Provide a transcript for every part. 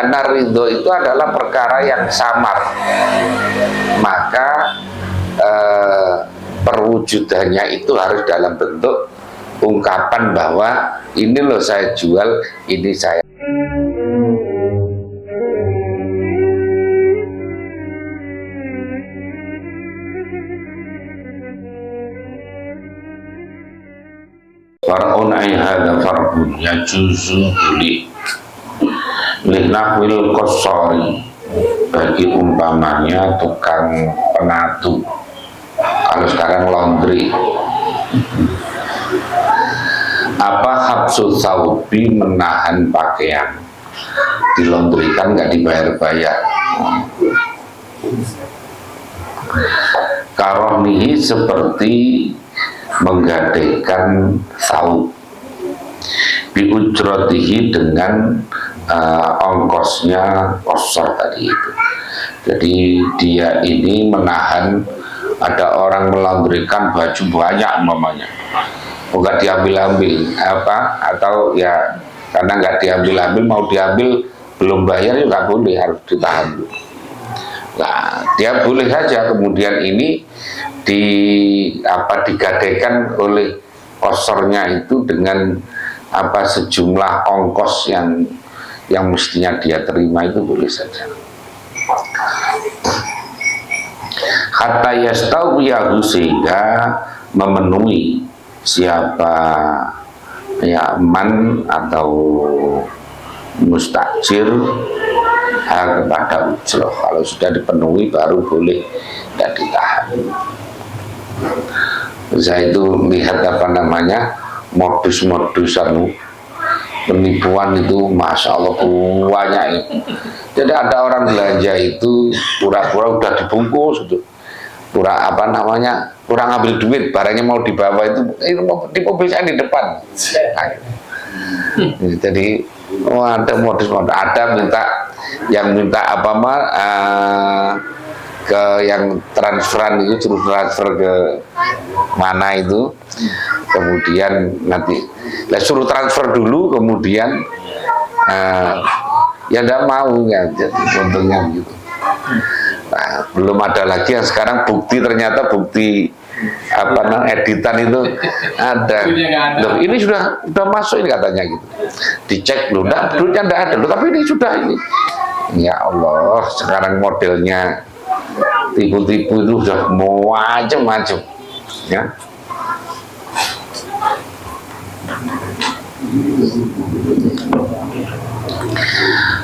karena ridho itu adalah perkara yang samar, maka perwujudannya itu harus dalam bentuk ungkapan bahwa ini loh saya jual, ini saya. Far'un ay hadha farbun yajuzu li nahwil qasari, bagi umpamanya tukang penatu, kalau sekarang laundry. Apa habsu thawbi, menahan pakaian, dilondrikan nggak dibayar-bayar. Karonihi, seperti menggadaikan saud, biujrotihi, dengan ongkosnya kosor tadi itu. Jadi dia ini menahan, ada orang melaundrikan baju banyak umpamanya, nggak diambil-ambil apa, atau ya karena nggak diambil-ambil, mau diambil belum bayar ya nggak boleh, harus ditahan dulu. Nah, dia boleh saja kemudian ini digadaikan oleh kosornya itu dengan sejumlah ongkos yang mestinya dia terima, itu boleh saja. Hatta yastawiyahu, sehingga memenuhi siapa ya man atau mustajir hal kepada ujroh. Kalau sudah dipenuhi baru boleh, tidak ditahan. Saya itu lihat modus-modus penipuan itu, masya Allah banyak ya. Jadi ada orang belanja itu pura-pura udah dibungkus itu, kurang ngambil duit, barangnya mau dibawa itu dipublikasikan di depan. Jadi ada modus-modus, ada yang minta ke yang transferan itu, suruh transfer ke mana itu, kemudian nanti suruh transfer dulu, kemudian ya tidak mau ya, untungnya gitu. Nah, belum ada lagi yang sekarang ternyata bukti editan itu ada. Loh, ini sudah masuk ini katanya gitu. Dicek loh, duitnya tidak ada loh, tapi ini sudah ini. Ya Allah, sekarang modelnya tipu-tipu itu sudah macam-macam ya.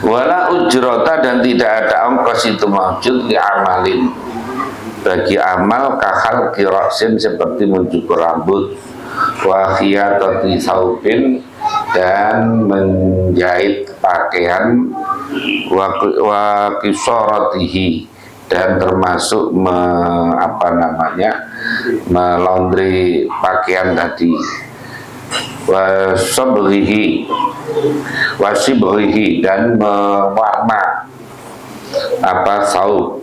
Wala ujrota, dan tidak ada ongkos itu maujud li amalin, bagi amal kahal kirosin, seperti mencukur rambut, wa khiyatati saubin, dan menjahit pakaian, wa kisoratihi, dan termasuk melaundry pakaian tadi, wasibrihi, dan mewarna saub,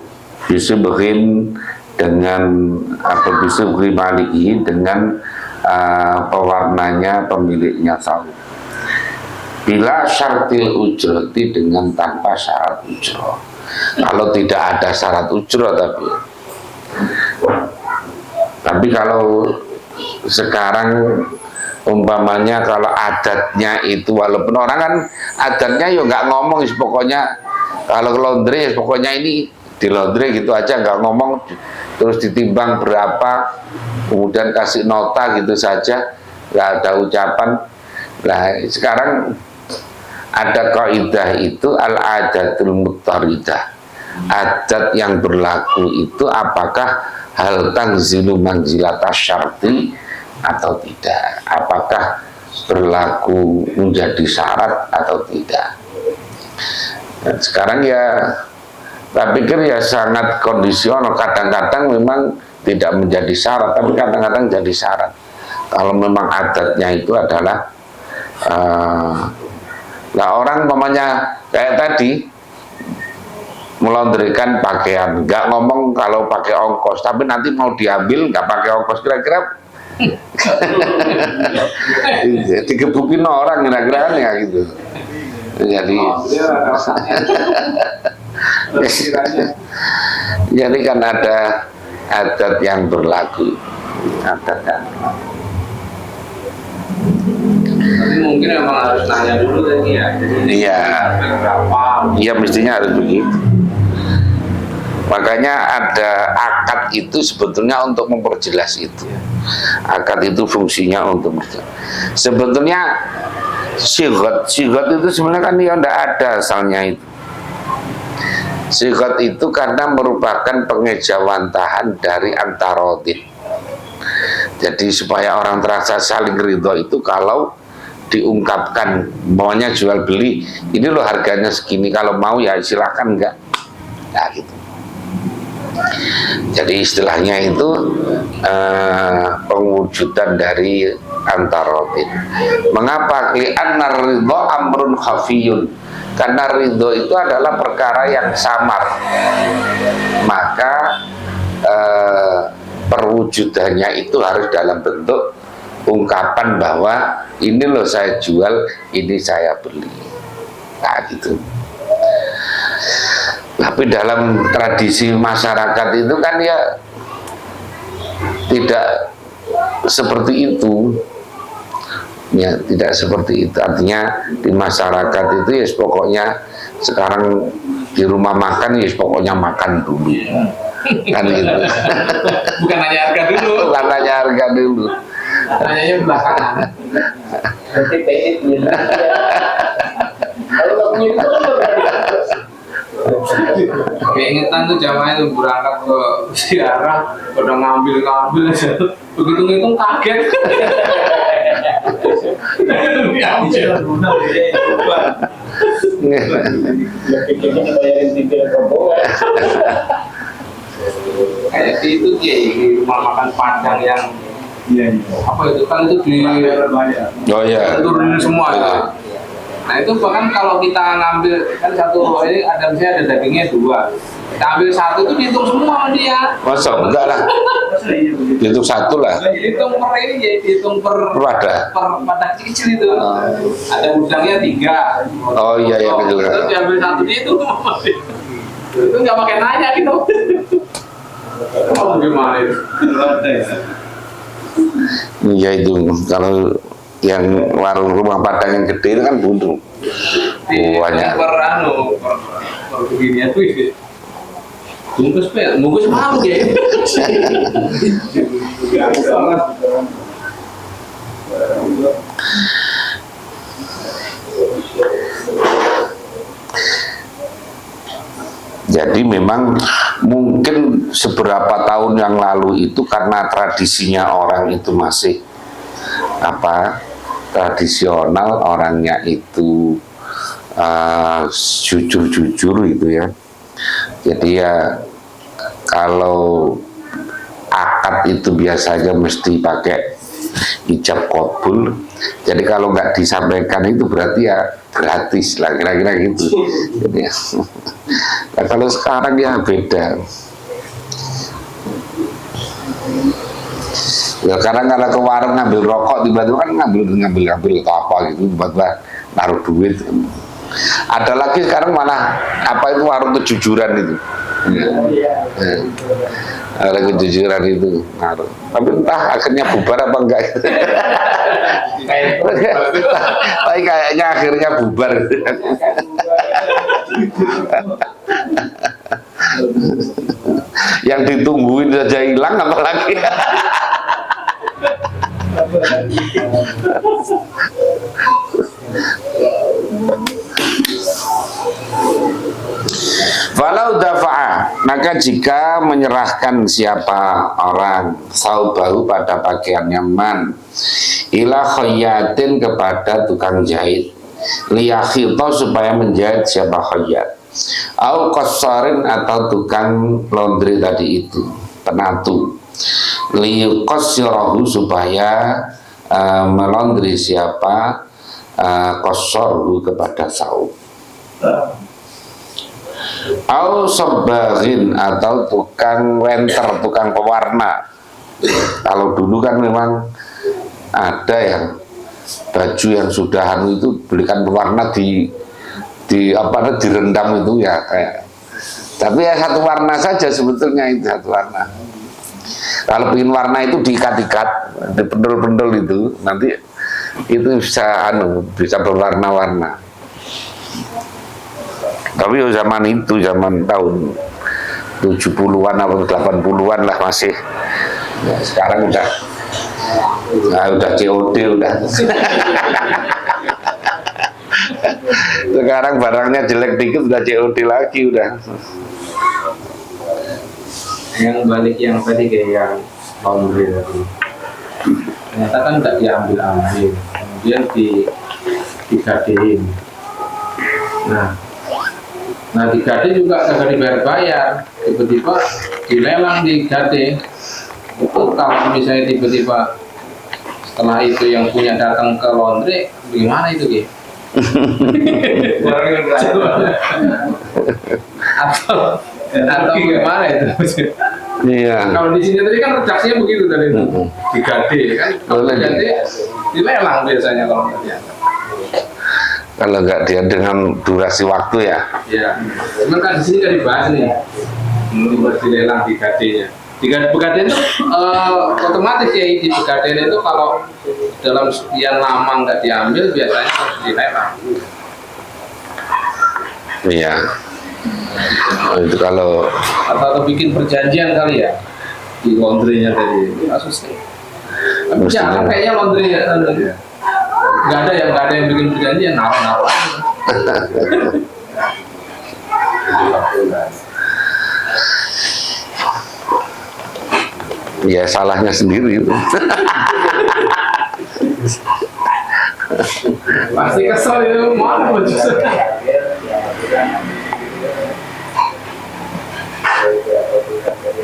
bisibrin, dengan bisibri malikihi, dengan pewarnanya pemiliknya saub, bila syartil ujrati, dengan tanpa syarat ujroh. Kalau tidak ada syarat ujroh, tapi kalau sekarang umpamanya kalau adatnya itu, walaupun orang kan adatnya ya nggak ngomong, pokoknya kalau laundry pokoknya ini di laundry gitu aja, nggak ngomong, terus ditimbang berapa, kemudian kasih nota gitu saja, nggak ada ucapan. Nah sekarang ada kaidah itu, al-adatul muttaridah, adat yang berlaku itu apakah hal tangzilu manzilata syarti atau tidak, apakah berlaku menjadi syarat atau tidak. Dan sekarang ya saya pikir ya sangat kondisional, kadang-kadang memang tidak menjadi syarat, tapi kadang-kadang jadi syarat. Kalau memang adatnya itu adalah orang umpamanya kayak tadi melaundrikan pakaian, nggak ngomong kalau pakai ongkos, tapi nanti mau diambil nggak pakai ongkos, kira-kira digebukin orang kira-kira ya gitu. Jadi jadi kan ada adat yang berlaku, adat kan. Tapi mungkin memang harus nanya dulu tadi ya. Iya. Berapa? Iya, mestinya harus begitu. Makanya ada akad itu sebetulnya untuk memperjelas itu. Akad itu fungsinya untuk sebetulnya sigot itu sebenarnya kan ya tidak ada asalnya itu. Sigot itu karena merupakan pengejawantahan dari antarodin. Jadi supaya orang terasa saling ridho itu kalau diungkapkan maunya jual beli, ini loh harganya segini, kalau mau ya silakan, enggak, nah gitu. Jadi istilahnya itu pengwujudan dari antarodin. Mengapa? Li'anna ridho amrun khafiyun, karena ridho itu adalah perkara yang samar, maka perwujudannya itu harus dalam bentuk ungkapan bahwa ini loh saya jual, ini saya beli, nah gitu. Tapi dalam tradisi masyarakat itu kan ya tidak seperti itu, ya tidak seperti itu. Artinya di masyarakat itu ya pokoknya sekarang di rumah makan ya pokoknya makan dulu, kan gitu. Bukan nanya harga dulu. Bukan nanya harga dulu. Nanyanya belakangan. Nanti pehit gitu. Kalau nggak punya itu kan keingetan tuh jamaah itu berangkat ke ziarah, pada ngambil aja. Begitu ngitung kaget. Kayak itu dia di rumah makan Padang yang apa itu kan itu di turunin semua ya. Nah itu bahkan kalau kita ngambil kan satu ini ada misalnya ada dagingnya 2, kita ambil 1 itu dihitung semua dia. Masa enggak lah, dihitung 1 lah. Dihitung per ini ya, dihitung per wadah kecil itu. Ada udangnya 3. Oh iya ya kecil. Terus diambil 1 itu itu nggak pakai nanya gitu. Kamu gimana itu? Iya itu kalau yang warung rumah Padang yang gede itu kan buntung banyak. Per begini tuh bungkus malu ya. Jadi memang mungkin seberapa tahun yang lalu itu karena tradisinya orang itu masih tradisional, orangnya itu jujur-jujur gitu ya. Jadi ya kalau akad itu biasanya mesti pakai ijab kabul. Jadi kalau nggak disampaikan itu berarti ya gratis lah, kira-kira gitu. Jadi, nah, kalau sekarang ya beda. Ya sekarang kalau ke warung ngambil rokok tiba-tiba kan ngambil atau apa gitu, tiba-tiba naruh duit. Ada lagi sekarang malah apa itu warung kejujuran itu. Ada kejujuran itu naruh. Tapi entah akhirnya bubar apa enggak. Tapi kayaknya akhirnya bubar. Yang ditungguin saja hilang apalagi. Falau dafa'a, maka jika menyerahkan siapa orang saubahu pada pakaiannya man ila khayyatin kepada tukang jahit liyakhito supaya menjahit siapa khayyat au qassarin atau tukang laundry tadi itu penatu liyuqassirahu supaya melondri siapa qassarhu kepada saub au sabaghin atau tukang wenter, tukang pewarna. Kalau dulu kan memang ada yang baju yang sudah itu belikan pewarna direndam itu ya kayak. Tapi ya satu warna saja sebetulnya, itu satu warna. Kalau bikin warna itu diikat-ikat, dipendel-pendel itu, nanti itu bisa berwarna-warna. Tapi zaman itu, zaman tahun 70-an atau 80-an lah masih. Ya, sekarang udah COD udah. Sekarang barangnya jelek dikit udah COD lagi udah. Yang balik yang tadi kayak yang laundry tadi, ternyata kan nggak diambil-ambil, kemudian digadein. Nah digade juga kagak dibayar-bayar, tiba-tiba dilelang digade. Itu kalau misalnya tiba-tiba setelah itu yang punya datang ke laundry, gimana itu Ki? atau gimana itu? Iya. Kalau di sini tadi kan redaksinya begitu tadi, digade kan, kalau digade dilelang biasanya kalau nggak dianggap. Kalau nggak dia dengan durasi waktu ya. Iya. Cuman kan di sini kan dibahas nih, menurut dilelang digadenya. Digadenya itu otomatis ya, di digadenya itu kalau dalam sekian lama nggak diambil biasanya harus dilelang. Iya. Oh, itu kalau atau bikin perjanjian kali ya di laundry-nya tadi kasusnya. Tapi jangan kayaknya laundry-nya nggak ada yang bikin perjanjian, naruh-naruh aja. Ya salahnya sendiri itu. Pasti kesel itu, mana justru.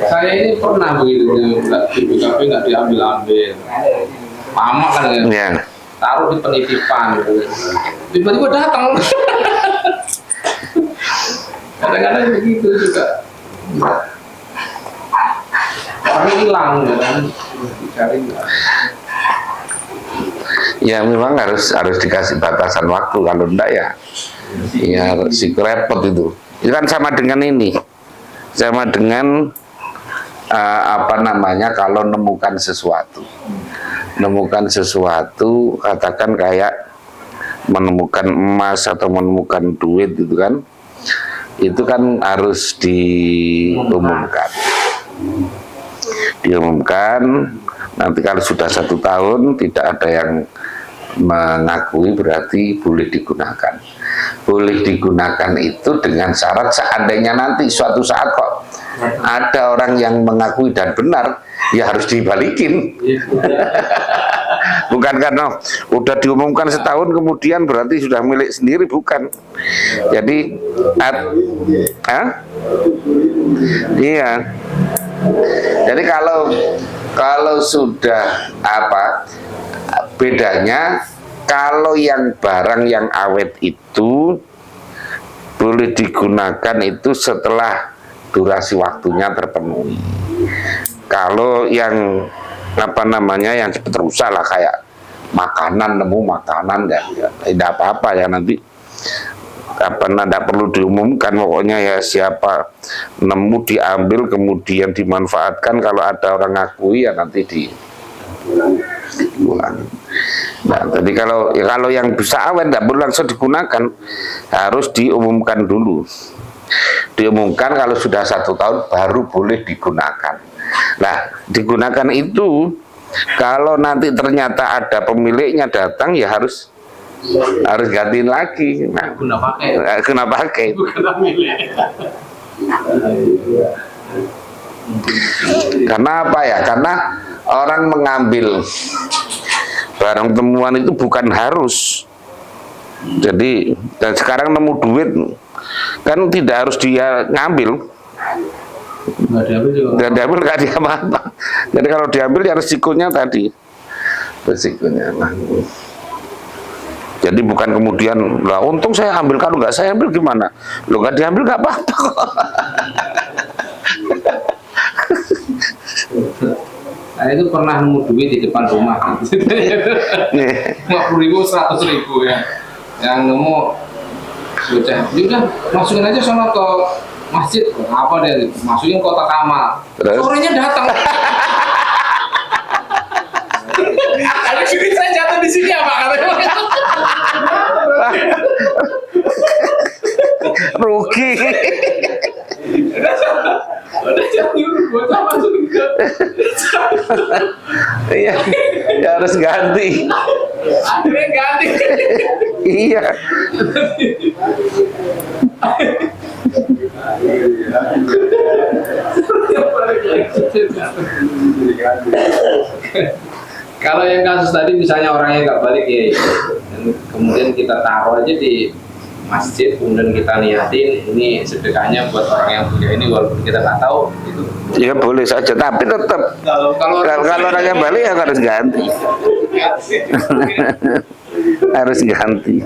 Saya ini pernah begitu di BKP nggak diambil-ambil, lama kan ya, Ya. taruh di penitipan, tiba-tiba datang. Kadang-kadang begitu juga, orang hilang ya kan, dicari. Ya memang harus dikasih batasan waktu, kalau enggak ya si repot itu. Itu kan sama dengan ini. Sama dengan kalau nemukan sesuatu, katakan kayak menemukan emas atau menemukan duit itu kan harus diumumkan. Nanti kalau sudah 1 tahun tidak ada yang mengakui, berarti boleh digunakan. Boleh digunakan itu dengan syarat seandainya nanti suatu saat kok ada orang yang mengakui dan benar, ya harus dibalikin. Bukan karena udah diumumkan setahun kemudian berarti sudah milik sendiri, bukan. Jadi iya. Jadi kalau sudah bedanya, kalau yang barang yang awet itu boleh digunakan itu setelah durasi waktunya terpenuhi. Kalau yang yang cepat rusak lah, kayak nemu makanan tidak apa-apa ya, nanti tidak perlu diumumkan, pokoknya ya siapa nemu diambil kemudian dimanfaatkan, kalau ada orang ngakui ya nanti diulang. Nah, jadi kalau yang bisa awet tidak perlu langsung digunakan, harus diumumkan dulu. Diumumkan kalau sudah 1 tahun baru boleh digunakan. Nah, digunakan itu kalau nanti ternyata ada pemiliknya datang, ya harus gantiin lagi. Nah, guna pakai. Karena apa ya? Karena orang mengambil barang temuan itu bukan harus. Jadi, dan sekarang nemu duit kan tidak harus dia ngambil. Nggak diambil nggak dia apa-apa. Jadi kalau diambil ya resikonya tadi. Resikonya. Jadi bukan kemudian, lah untung saya ambil, kalau nggak saya ambil gimana? Lo nggak diambil nggak apa-apa kok. Saya itu pernah nemu duit di depan rumah. 50.000, 100.000 ya. Yang nemu Sudah, udah masukin aja sama ke masjid apa deh, masukin kotak amal. Terus? Sorenya datang. Kalau duit saya jatuh di sini apa katanya? Rugi. Udah jadi bocah masukin ke. Iya, ya harus ganti. Akhirnya ganti. Iya. Kalau yang kasus tadi misalnya orangnya nggak balik ya, kemudian kita taruh aja di masjid, kemudian kita niatin ini sedekahnya buat orang yang punya ini, walaupun kita nggak tahu itu. Ya boleh saja, tapi tetap kalau orangnya balik ya harus ganti. Harus ganti.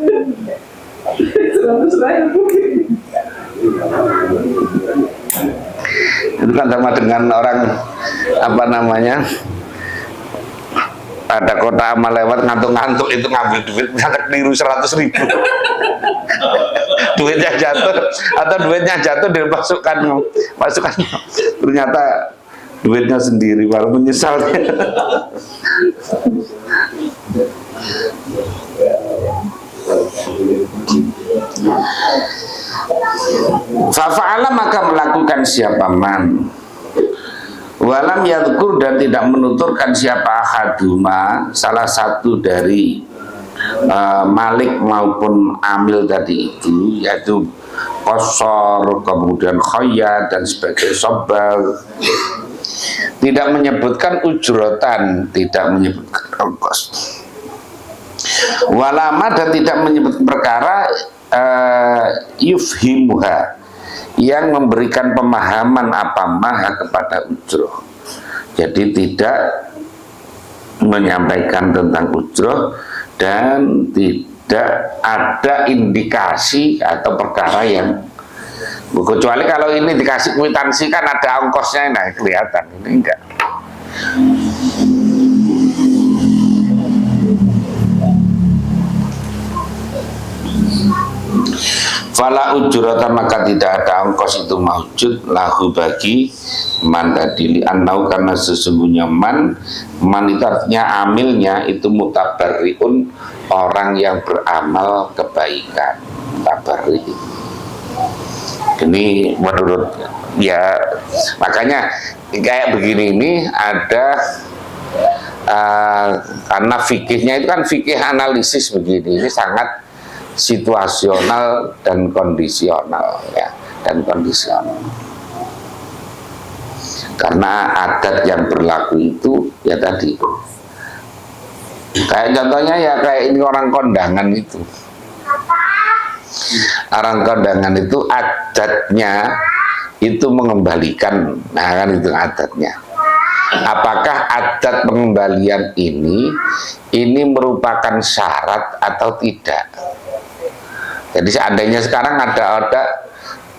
Itu kan sama dengan orang apa namanya, ada kota amal lewat ngantuk-ngantuk itu ngambil duit misalnya keliru 100.000. Duitnya jatuh atau duitnya jatuh dimasukkan ternyata duitnya sendiri, baru menyesalnya. Fafa'ala maka melakukan siapa man, walam yadkur dan tidak menuturkan siapa ahaduma salah satu dari malik maupun amil tadi itu, yaitu qasar, kemudian khayyat dan sebagai sobar, tidak menyebutkan ujrotan, tidak menyebutkan ongkos, walama dan tidak menyebut perkara yufhimuha yang memberikan pemahaman apa maha kepada ujroh. Jadi tidak menyampaikan tentang ujroh dan tidak ada indikasi atau perkara yang, kecuali kalau ini dikasih kwitansi kan ada ongkosnya, nah kelihatan, ini enggak. Fala ujurata maka tidak ada ongkos itu maujud lahu bagi man tadi, annau karena sesungguhnya man itu artinya amilnya itu mutabarriun, orang yang beramal kebaikan, mutabarri. Ini menurut ya, makanya kayak begini ini ada karena fikihnya itu kan fikih analisis begini, ini sangat situasional dan kondisional ya, dan kondisional. Karena adat yang berlaku itu ya tadi, kayak contohnya ya kayak ini orang kondangan itu. Orang kondangan itu adatnya itu mengembalikan, nah kan itu adatnya. Apakah adat pengembalian ini merupakan syarat atau tidak? Jadi seandainya sekarang ada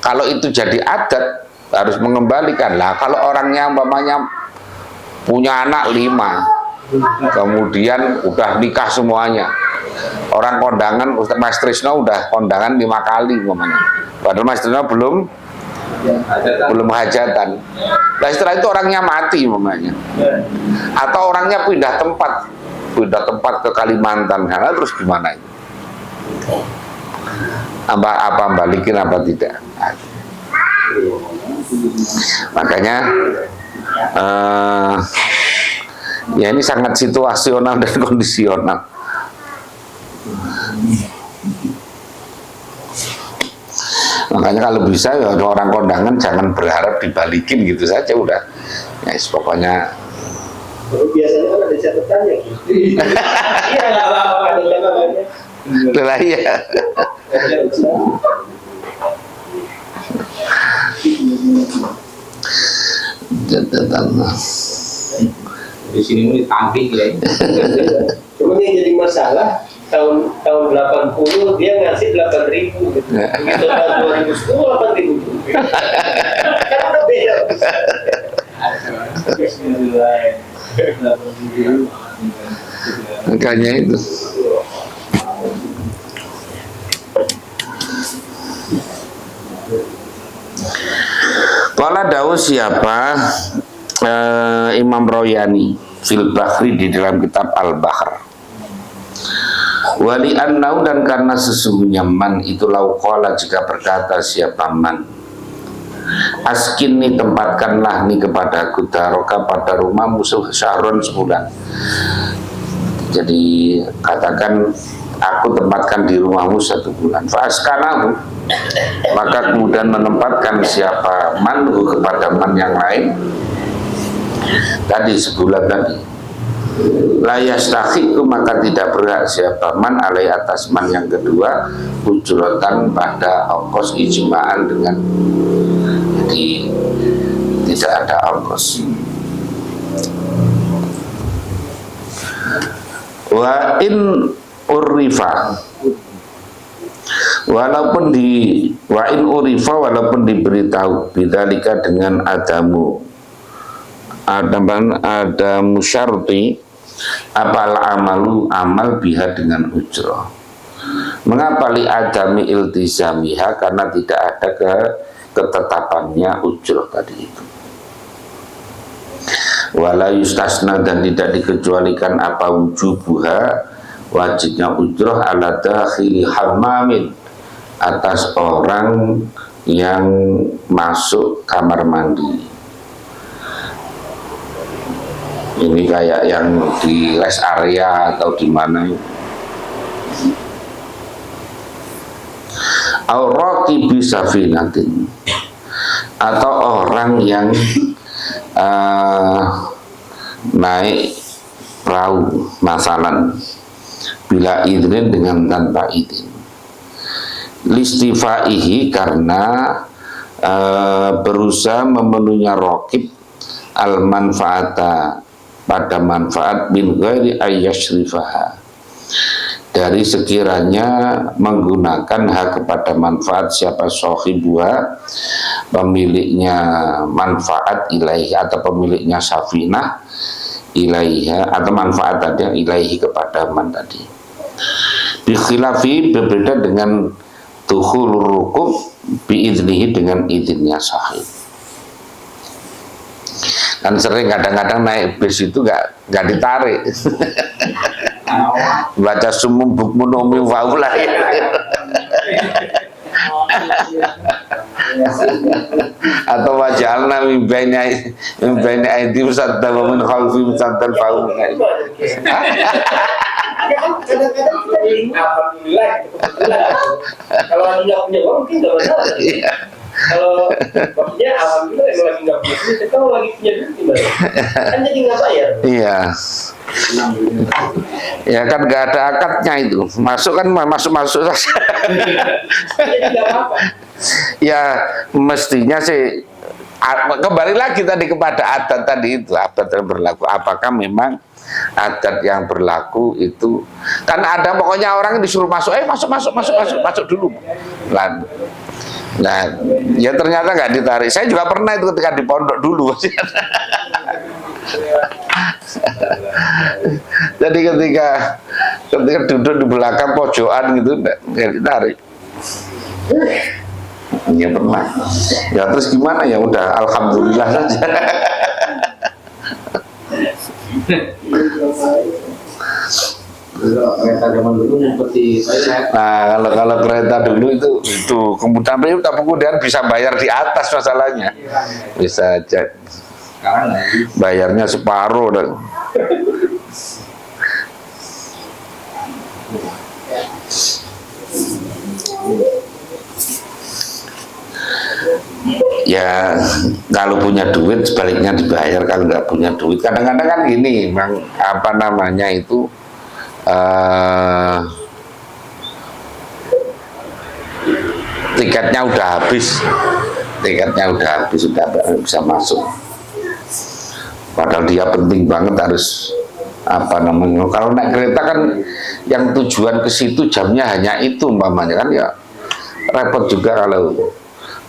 kalau itu jadi adat harus mengembalikan lah. Kalau orangnya umpamanya punya anak 5, kemudian udah nikah semuanya, orang kondangan Mas Trisno udah kondangan 5 kali umpamanya, padahal Mas Trisno belum hajatan. Nah setelah itu orangnya mati umpamanya, atau orangnya pindah tempat ke Kalimantan, nah, terus gimana itu? Apa balikin apa tidak? Makanya ya ini sangat situasional dan kondisional. Makanya kalau bisa ya orang kondangan jangan berharap dibalikin gitu saja udah. Ya pokoknya. Biasanya kan ada catatannya. Iya nggak apa-apa ada catatannya. Lah iya. Catatan. Di sini ini tampil ya. Cuma yang jadi masalah tahun 80 dia ngasih 8.000 gitu. Begitu tahun 2010 8.000. Kan udah beda. Makanya itu. Qala dawu siapa Imam Royani fil Bahri di dalam kitab Al-Bahr. Wali annau dan karena sesungguhnya man itu lauqala jika berkata siapa man askin nih tempatkanlah nih kepada aku daroka pada rumah musuh syahron sebulan. Jadi katakan aku tempatkan di rumahmu 1 bulan. Fa'askanahu maka kemudian menempatkan siapa manhu kepada man yang lain tadi sebulan tadi. La yastahiqu maka tidak berhak siapa man alai atas man yang kedua ujratan pada ongkos ijma'an dengan jadi tidak ada ongkos. Wa in urifa walaupun diberitahu bidzalika dengan adamu syarti apal amalu amal biha dengan ujrah. Mengapa li adami iltizamiha karena tidak ada ketetapannya ujrah tadi itu. Wala yustasna dan tidak dikecualikan apa wujubuha wajibnya ujrah ala dakhili hammamin atas orang yang masuk kamar mandi. Ini kayak yang di rest area atau di mana auraki bisafinatin atau orang yang naik perahu masalan bila idrin dengan tanpa izin listifaihi karena berusaha memenuhi rokib al manfaata pada manfaat min ghairi ayyashrifaha dari sekiranya menggunakan hak kepada manfaat siapa sohibuha pemiliknya manfaat ilaihi atau pemiliknya safinah ilaiha atau manfaat tadi ilaihi kepada man tadi bikhilafi berbeda dengan dukhulur rukub biiznihi dengan izinnya sahib. Kan sering kadang-kadang naik bis itu nggak ditarik. Baca sumum bukmun umi waulah. Atau wajalna mimbaina aidim sadda wa min khalfi saddal faum. Kadang-kadang kita bingung, alhamdulillah kalau nggak punya uang mungkin nggak masalah. Kalau maksudnya alhamdulillah yang lagi nggak punya duit, kalau lagi punya duit gimana? Kan jadi nggak bayar. Iya. Ya kan nggak ada akadnya itu. Masuk kan masuk saja. Jadi nggak apa-apa. Ya mestinya sih kembali lagi tadi kepada adat tadi itu, adat yang berlaku. Apakah memang adat yang berlaku itu kan ada pokoknya orang disuruh masuk, masuk dulu. Nah, ya ternyata nggak ditarik. Saya juga pernah itu ketika di pondok dulu. Jadi ketika duduk di belakang pojokan gitu nggak ditarik. Ya pernah. Ya terus gimana ya udah alhamdulillah saja. Kereta zaman dulu seperti nah kalau kereta dulu itu kemudian bisa bayar di atas masalahnya bisa aja bayarnya separuh dan ya kalau punya duit sebaliknya dibayar, kalau nggak punya duit kadang-kadang kan gini memang apa namanya itu tiketnya udah habis udah bisa masuk padahal dia penting banget harus apa namanya kalau naik kereta kan yang tujuan ke situ jamnya hanya itu umpamanya kan ya repot juga kalau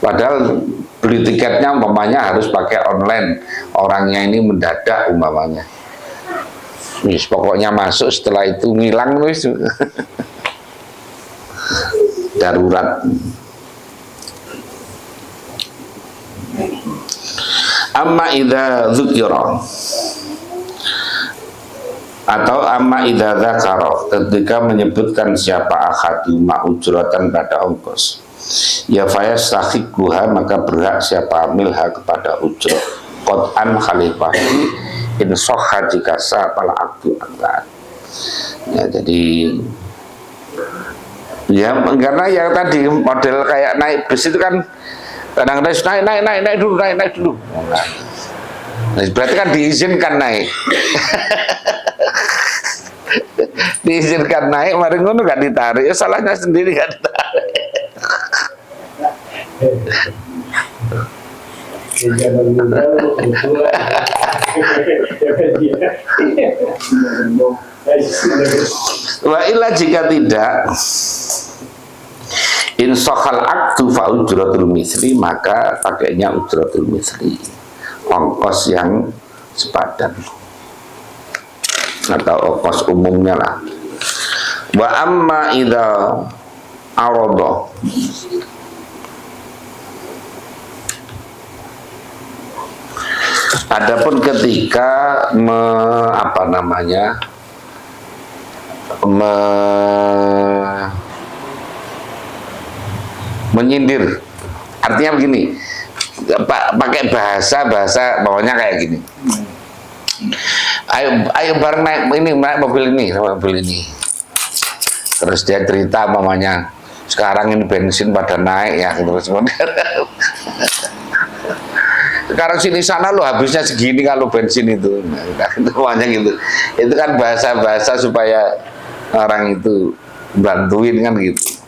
padahal beli tiketnya umpamanya harus pakai online orangnya ini mendadak umpamanya pokoknya masuk setelah itu ngilang wis darurat. Amma idza dzukira atau amma idza dzakara, ketika menyebutkan siapa ahaduma ujratan pada ongkos, ya fayastahiquha, maka berhak siapa milha kepada ujrah qat'an khalifati in sahha, jika sah pala akdu akad. Ya, jadi ya karena yang tadi model kayak naik bus itu kan kadang-kadang naik dulu. Nah, berarti kan diizinkan naik. Diizinkan naik, mari ngono gak ditarik, ya salahnya sendiri gak ditarik. Wa illa, jika tidak, in sokhal aktu fa ujratul misli, maka pakainya ujratul misli, ongkos yang sepadan atau ongkos umumnya lah. Wa amma idza arada, adapun ketika menyindir, artinya begini, pakai bahasa bawahnya kayak gini. Ayo bareng naik mobil ini. Terus dia cerita mamanya, sekarang ini bensin pada naik ya, terus sekarang sini sana lo habisnya segini kalau bensin itu. Nah, itu mamanya gitu. Itu kan bahasa supaya orang itu bantuin kan gitu.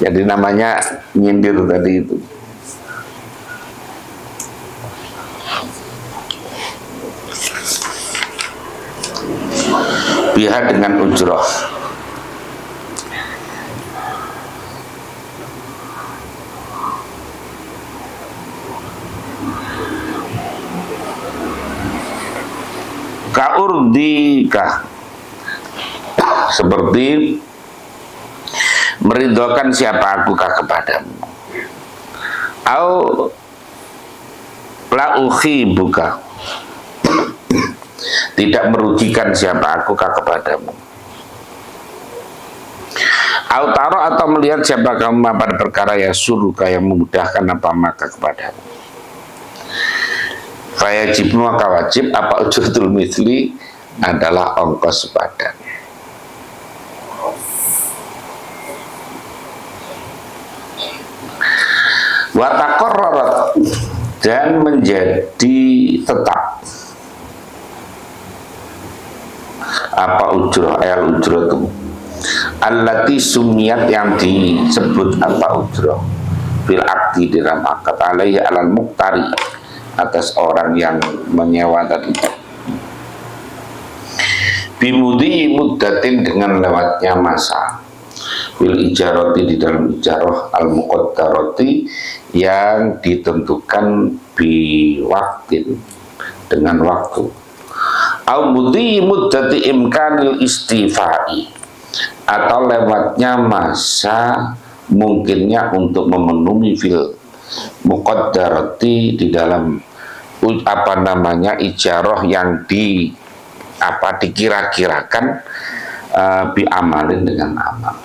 Jadi namanya nyindir tadi itu. Biha dengan ujroh. Kaurdika, seperti meridhokan siapa aku kepadamu. Au la ukhibuka, tidak merugikan siapa aku kepadamu. Autaro, atau melihat siapa kamu pada perkara yang suruh yang memudahkan apa maka kepadamu. Fayajib, maka wajib apa ujratul misli adalah ongkos sepadan. Watakorrorat, dan menjadi tetap apa ujrah ayal ujrah itu allati sumiyat, yang disebut apa ujrah bil akdi dalam akad alaihi alal muktari, atas orang yang menyewa tadi, bimudi muddatin, dengan lewatnya masa, bil ijarati, di dalam ijarah al muqaddarati, yang ditentukan bi waktin, dengan waktu, au mudi muddati imkanil istifai, atau lewatnya masa mungkinnya untuk memenuhi fil muqaddarati, di dalam ijarah yang dikira-kirakan bi amalin, dengan amal.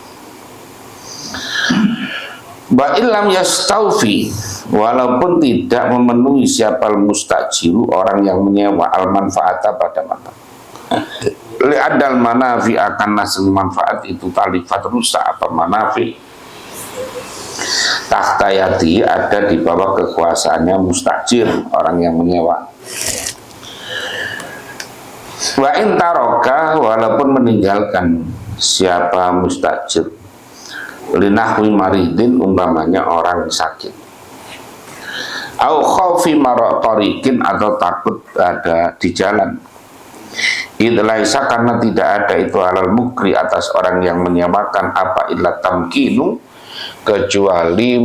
Wa illam yastaufi, walaupun tidak memenuhi siapal mustajiru, orang yang menyewa, al manfaata, pada manfaat. Li'adal manafi, akan nasil manfaat itu talifat, rusak apa manafi, tahtayati, ada di bawah kekuasaannya mustajir, orang yang menyewa. Wa in taroka, walaupun meninggalkan siapa mustajir, linahwi maridin, umpamanya orang sakit, au khaufi marotarikin, atau takut ada di jalan, idlaisa, karena tidak ada itu halal mukri, atas orang yang menyewakan apa illa tamkinu, kecuali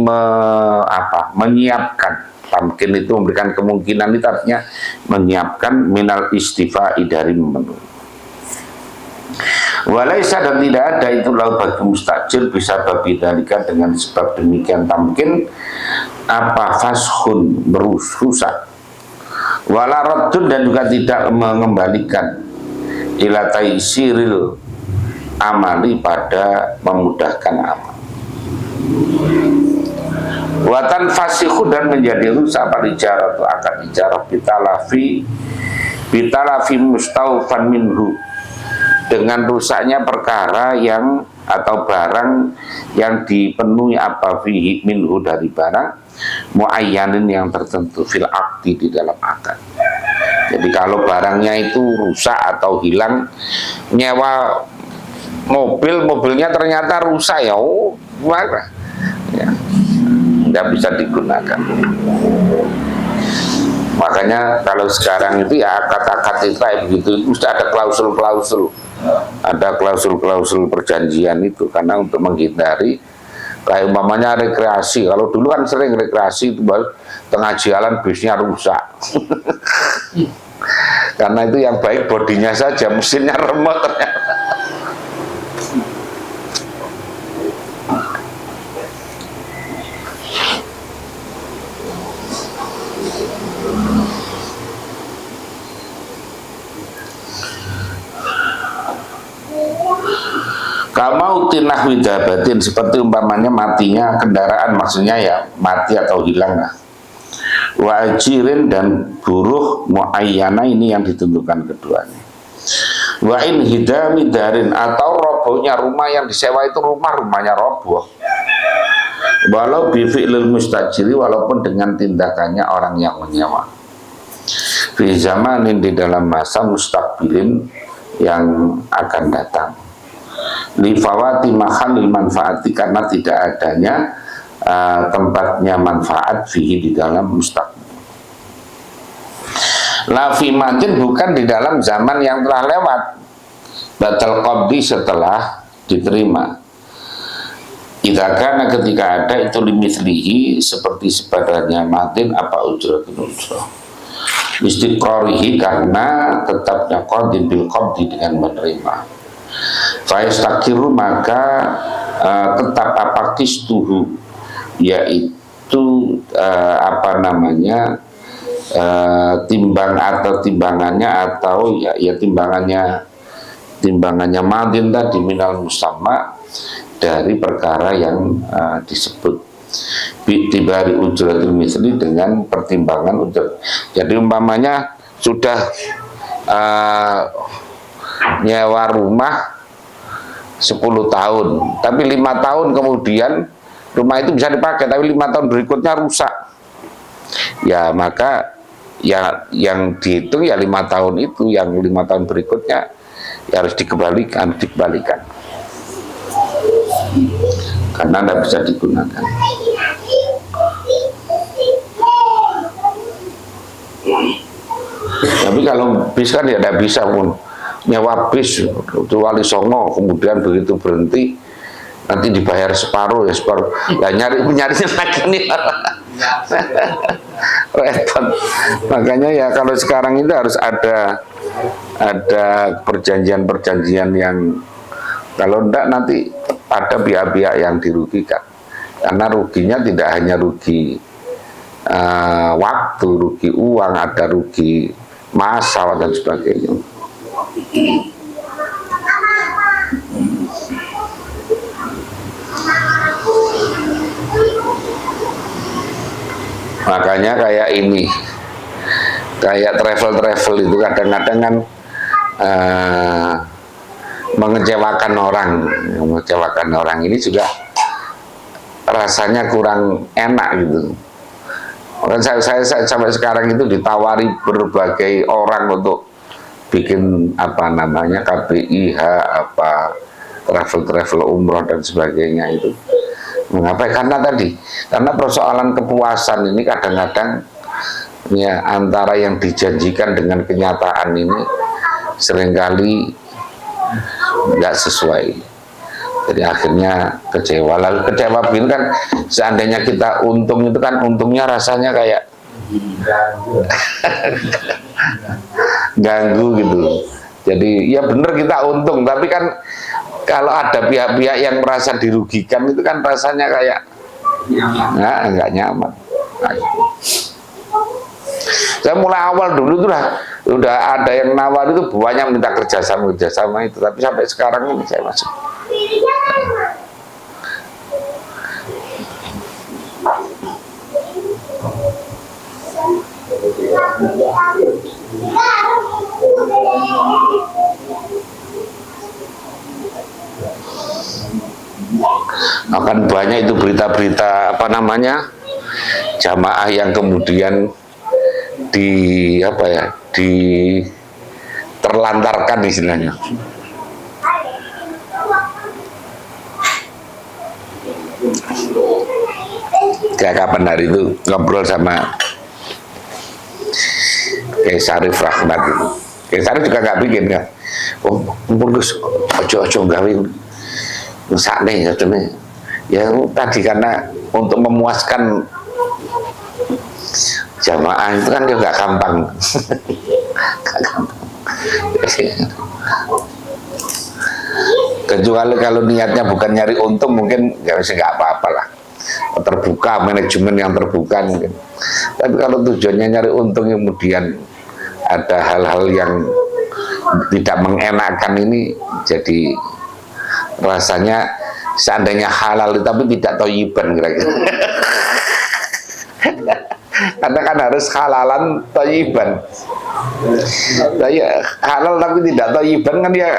menyiapkan. Tamkin itu memberikan kemungkinan, itu artinya menyiapkan, minal istifai, dari memenuhi. Walaisa, dan tidak ada itu lau bagi mustajir, bisa babi dalika, dengan sebab demikian tamkin, fashun merusak, wala raddun dan juga tidak mengembalikan ila taisiril amali pada memudahkan amal. Watan fasihu dan menjadi rusak pada ijarah atau akad ijarah bitalafi mustaufan minhu, dengan rusaknya perkara yang atau barang yang dipenuhi apa fihi minhu dari barang muayyanin yang tertentu fil akdi di dalam akad. Jadi kalau barangnya itu rusak atau hilang, nyewa mobilnya ternyata rusak ya, gimana? Ya, nggak bisa digunakan. Makanya kalau sekarang itu ya akad-akad itu kayak begitu, mesti ada klausul-klausul, ada klausul-klausul perjanjian itu, karena untuk menghindari kayak umpamanya rekreasi. Kalau dulu kan sering rekreasi itu tengah jalan bisnya rusak. Karena itu yang baik bodinya saja, mesinnya remote ternyata. Kamautin nahwi dabatin, seperti umpamanya matinya kendaraan, maksudnya ya mati atau hilang lah. Wa ajirin dan buruh muayyana, ini yang ditentukan keduanya. Wa in hidami darin, atau robohnya rumah yang disewa itu rumahnya roboh. Walau bifi'lil mustajiri, walaupun dengan tindakannya orang yang menyewa. Fi zamanin, di dalam masa mustaqbilin yang akan datang. Lifawati mahalil manfaati, karena tidak adanya tempatnya manfaat fihi di dalam mustaqbil. La fimatin, bukan di dalam zaman yang telah lewat, batal qabdi, setelah diterima. Idza ketika ada itu limithlihi, seperti sepadannya matin apa ujratun ujrah. Istiqrarihi, karena tetapnya qadin bil qabdi, dengan menerima. Fayastakiru, maka tetap apa kistuhu, yaitu timbang atau timbangannya, atau ya timbangannya madin tadi minal musamma, dari perkara yang disebut bitibari ujratul misli, dengan pertimbangan ujrat. Jadi umpamanya sudah nyewa rumah 10 tahun, tapi 5 tahun kemudian rumah itu bisa dipakai, tapi 5 tahun berikutnya rusak, ya maka ya yang dihitung ya 5 tahun itu, yang 5 tahun berikutnya ya harus dikembalikan karena tidak bisa digunakan. Tapi kalau bis kan ya tidak bisa pun, nyewa bis Wali Songo, kemudian begitu berhenti nanti dibayar separuh, ya separuh, ya nyarinya lagi nih. Repot. Makanya ya kalau sekarang itu harus ada perjanjian yang, kalau enggak nanti ada pihak-pihak yang dirugikan, karena ruginya tidak hanya rugi waktu, rugi uang, ada rugi masa dan sebagainya. Makanya kayak ini, kayak travel itu kadang-kadang kan mengecewakan orang ini juga rasanya kurang enak gitu. Makanya saya sampai sekarang itu ditawari berbagai orang untuk bikin KPIH, travel umroh dan sebagainya itu. Mengapa? Karena persoalan kepuasan ini kadang-kadang ya antara yang dijanjikan dengan kenyataan ini seringkali nggak sesuai. Jadi akhirnya kecewa. Lalu kecewa begini kan, seandainya kita untung itu kan untungnya rasanya kayak ganggu gitu. Jadi ya bener kita untung, tapi kan kalau ada pihak-pihak yang merasa dirugikan itu kan rasanya kayak nggak nyaman. Saya mulai awal dulu tuh udah ada yang nawar itu banyak minta kerjasama itu, tapi sampai sekarang ini saya masih akan banyak itu berita-berita apa namanya jamaah yang kemudian terlantarkan istilahnya. Kayak kapan hari itu ngobrol sama Kiai Sarif Rahmat itu. Kiai Sarif juga nggak bikin kan. Oh, Gus, ojo gawe sakne katanya. Ya tadi karena untuk memuaskan jamaah itu kan dia nggak gampang. Nggak gampang. Kecuali kalau niatnya bukan nyari untung, mungkin ya nggak apa-apa lah, terbuka, manajemen yang terbuka mungkin. Tapi kalau tujuannya nyari untung, kemudian ada hal-hal yang tidak mengenakan, ini jadi rasanya seandainya halal tapi tidak thayyiban kira-kira. Karena kan harus halalan thayyiban. Halal tapi tidak thayyiban kan ya.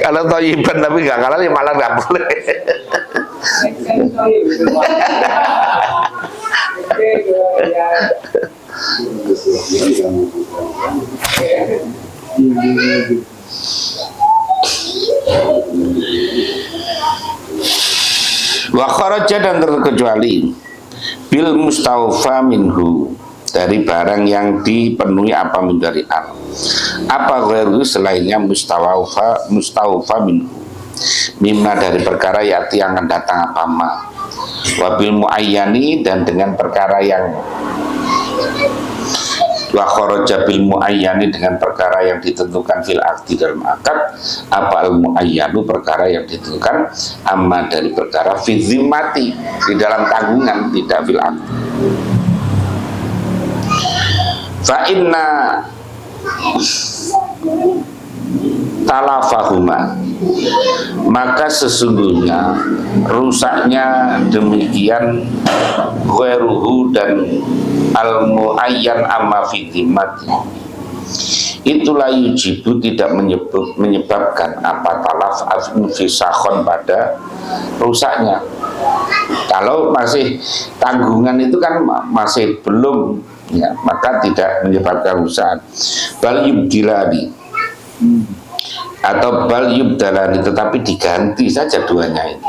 Kalau thayyiban tapi nggak halal ya malah nggak boleh. Wa kharaja dan terkecuali bil mustaufa minhu dari barang yang dipenuhi apa min dari al apa ghairu selainnya mustaufa minhu mimma dari perkara yati yang akan datang apa ma wabil muayyani dan dengan perkara yang wa kharaja bil muayyani dengan perkara yang ditentukan fil aqdi dalam akad apa al muayyanu perkara yang ditentukan amma dari perkara fi zimmati di dalam tanggungan tidak fil aqdi fa inna talafahuma maka sesungguhnya rusaknya demikian ghairuhu dan al-muayyan amma fi dhimmati itulah yujibu tidak menyebabkan apa talaf fisakhon pada rusaknya. Kalau masih tanggungan itu kan masih belum ya, maka tidak menyebabkan rusak. Bal yubdilani atau bal yubdalani tetapi diganti saja duanya itu.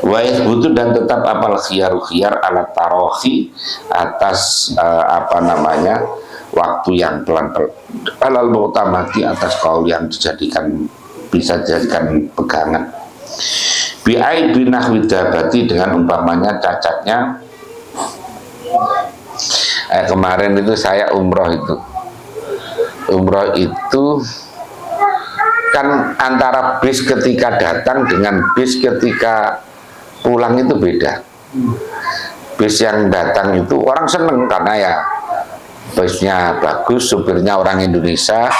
Wa butuh dan tetap apal khiyar alat tarohi atas apa namanya waktu yang pelan-pelan alal mu'tamati atas kaul yang dijadikan bisa dijadikan pegangan bi'ai binahwi dabati dengan umpamanya cacatnya kemarin itu saya umroh itu kan antara bis ketika datang dengan bis ketika pulang itu beda. Bis yang datang itu orang seneng karena ya busnya bagus, supirnya orang Indonesia,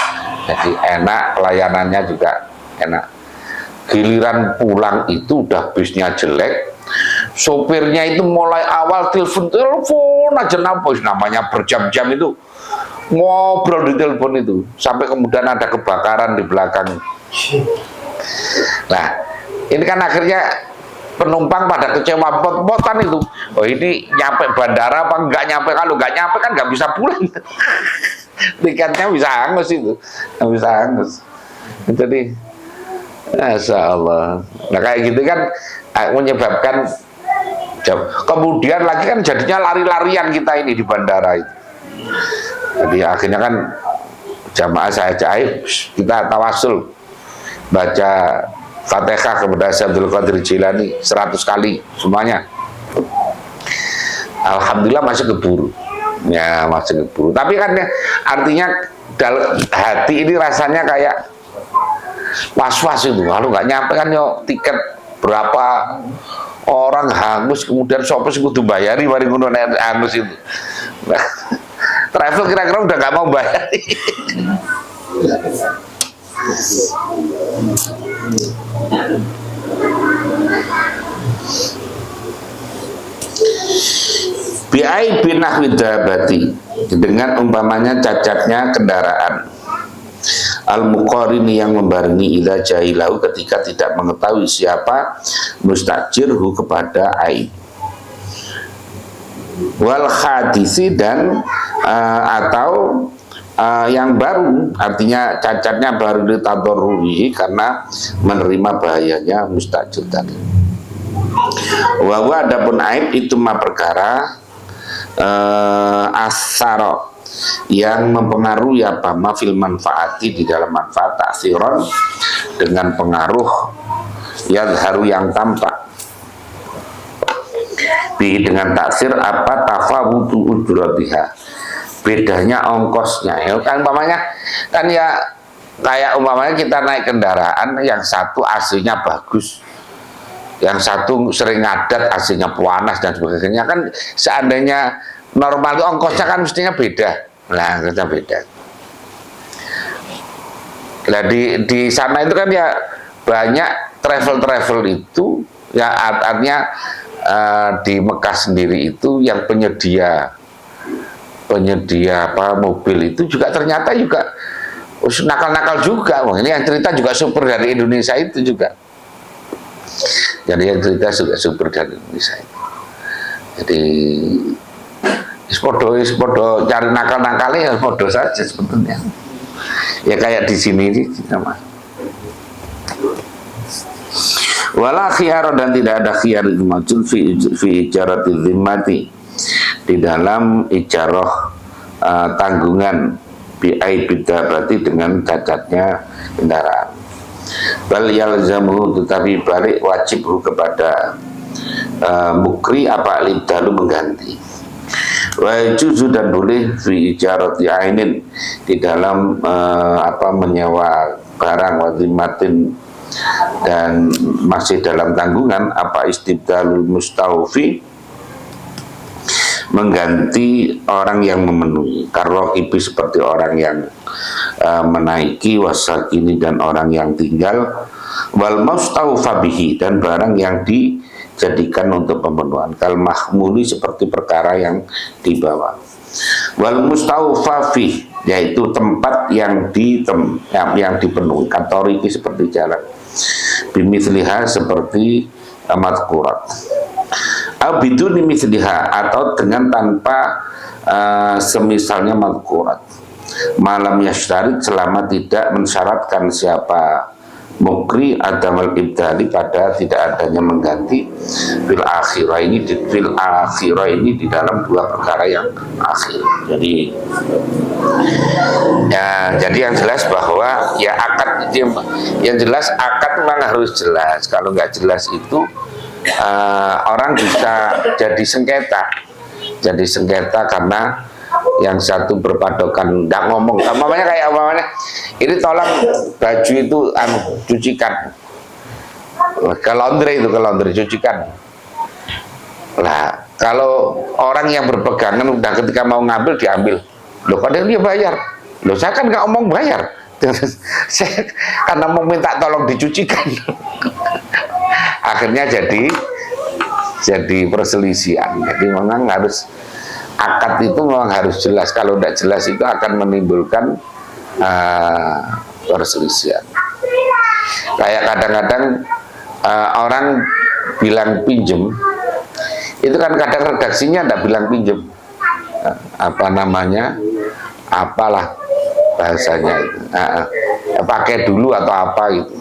jadi enak, pelayanannya juga enak. Giliran pulang itu udah busnya jelek, sopirnya itu mulai awal telepon aja namanya berjam-jam itu ngobrol di telepon itu sampai kemudian ada kebakaran di belakang. Nah ini kan akhirnya penumpang pada kecewa pot-potan itu. Oh ini nyampe bandara apa enggak nyampe, kalau enggak nyampe kan enggak bisa pulang. Tiketnya bisa hangus itu, bisa hangus. Jadi, Masya Allah. Nah kayak gitu kan menyebabkan jauh. Kemudian lagi kan jadinya lari-larian kita ini di bandara itu. Jadi akhirnya kan jamaah saya kita tawasul baca Fatihah kepada Syekh Abdul Qadir Jilani 100 kali semuanya. Alhamdulillah masih keburu. Ya, masih keburu. Tapi kan ya, artinya dalam hati ini rasanya kayak was-was itu. Kalau nggak nyampe kan yo tiket berapa orang hangus, kemudian sopes kudu bayari mari ngono nek hangus itu. Nah, travel kira-kira udah nggak mau bayar. Bi'ai binah widabati, dengan umpamanya cacatnya kendaraan. Al-muqarini, yang membarengi idza jahilahu, ketika tidak mengetahui siapa mustajirhu kepada aib. Wal hadisi, dan atau yang baru, artinya cacatnya baru ditadorruhi karena menerima bahayanya mustajir tadi. Wa adapun aib itu mah perkara asaro, yang mempengaruhi apa mafil manfaati, di dalam manfaat, ta'siron, dengan pengaruh yadharu, yang tampak, bi, dengan taksir apa tafawutu ujratiha, bedanya ongkosnya. Ya kan umpamanya kan ya kayak umpamanya kita naik kendaraan, yang satu aslinya bagus, yang satu sering ngadat aslinya panas dan sebagainya, kan seandainya normal itu ongkosnya kan mestinya beda. Nah, kita beda. Nah, di sana itu kan ya banyak travel itu ya, artinya di Mekah sendiri itu yang penyedia apa mobil itu juga ternyata juga nakal-nakal juga. Wah, ini yang cerita juga super dari Indonesia itu juga. Jadi yang cerita juga super dari Indonesia itu. Jadi Ispodo cari nakal-nakalnya, ya podo saja sebetulnya. Ya kayak di sini ini sama. Wala khiyar, dan tidak ada khiyar itu muncul fi ijaratil zimmati, di dalam ijarah tanggungan, bi'ai bida, berarti dengan cacatnya kendaraan. Bal yalzamu, tetapi balik wajib kepada mukri apa libdalu, mengganti. Wa juzu, dan boleh fi ijarati ainin, di dalam apa menyewa barang, wazimatin, dan masih dalam tanggungan apa istibdalul mustaufi, mengganti orang yang memenuhi, karrokibi, seperti orang yang menaiki, wasakini, dan orang yang tinggal, wal mustaufa bihi, dan barang yang dijadikan untuk pemenuhan, kal mahmuli, seperti perkara yang dibawa, wal mustaufa fi, yaitu tempat yang dipenuhi, katoriki, seperti jalan, bimithliha, seperti madkurat, abiduni mithliha, atau dengan tanpa semisalnya madkurat, malam yashtarit, selama tidak mensyaratkan siapa mukri adamal ibdali, pada tidak adanya mengganti, fil akhirah ini di dalam dua perkara yang akhir. Jadi ya, jadi yang jelas bahwa ya akad, yang jelas akad memang harus jelas. Kalau nggak jelas itu orang bisa jadi sengketa karena yang satu berpadokan nggak ngomong. Namanya kayak umpamanya ini tolong baju itu cucikan ke laundry, cucikan. Nah, kalau orang yang berpegangan udah ketika mau ngambil diambil, loh padahal dia bayar, loh saya kan nggak ngomong bayar, saya karena mau minta tolong dicucikan. Akhirnya jadi perselisihan. Jadi memang harus akad itu memang harus jelas. Kalau tidak jelas itu akan menimbulkan perselisihan. Kayak kadang-kadang orang bilang pinjem, itu kan kadang redaksinya tidak bilang pinjem, apa namanya, apalah bahasanya itu, pakai dulu atau apa gitu,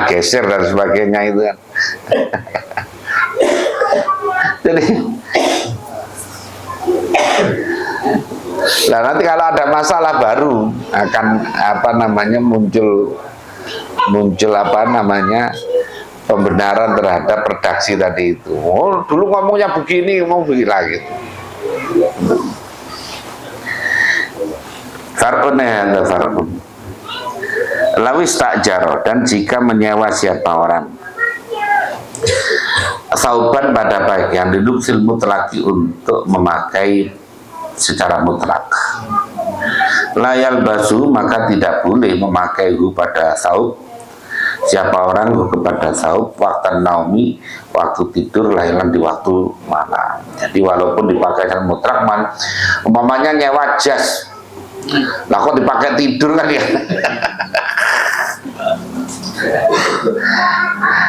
geser dan sebagainya itu kan. Jadi nah nanti kalau ada masalah baru akan apa namanya muncul muncul apa namanya pembenaran terhadap redaksi tadi itu. Oh, dulu ngomongnya begini, mau begini lagi. Far'un ya, far'un. Lawis takjaro, dan jika menyewa siapa orang sauban pada bagian dilubsil mutlaki untuk memakai secara mutlak, layal basu, maka tidak boleh memakai pada saub siapa orang kepada saub waktu naumi, waktu tidur, lailan di waktu malam. Jadi walaupun dipakai secara mutlak, umpamanya nyewa jas, lah kok dipakai tidur kan ya.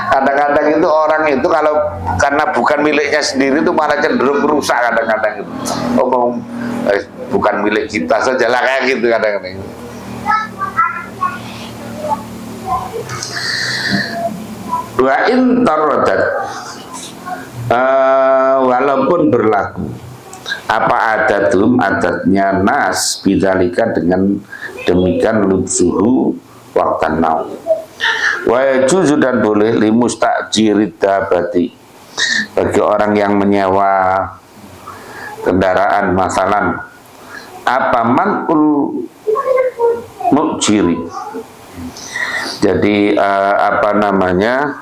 Kadang-kadang itu orang itu kalau karena bukan miliknya sendiri itu malah cenderung rusak kadang-kadang itu. Bukan milik kita saja lah kayak gitu kadang-kadang. Wa in taradat, walaupun berlaku apa adatnya nas bidzalika dengan demikian lubsuhu waktan naum. Wa yajuzu, dan boleh limustajirid dabati, bagi orang yang menyewa kendaraan, masalan apa manul mujiri, jadi apa namanya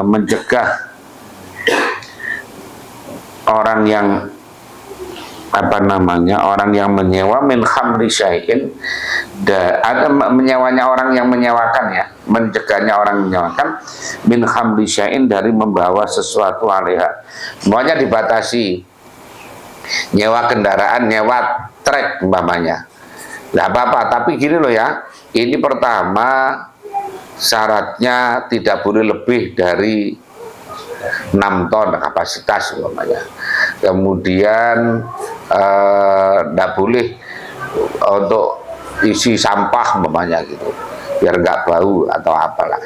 mencegah orang yang apa namanya orang yang menyewa min khamri syai'in, ada menyewanya orang yang menyewakan ya, mencegahnya orang menyewakan min khamri syai'in, dari membawa sesuatu alaiha. Semuanya dibatasi, nyewa kendaraan, nyewa trek umpamanya, nggak apa-apa, tapi gini loh ya, ini pertama syaratnya tidak boleh lebih dari 6 ton kapasitas umpamanya. Kemudian tidak boleh untuk isi sampah umpamanya gitu, biar nggak bau atau apalah.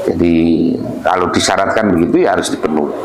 Jadi kalau disyaratkan begitu ya harus dipenuhi.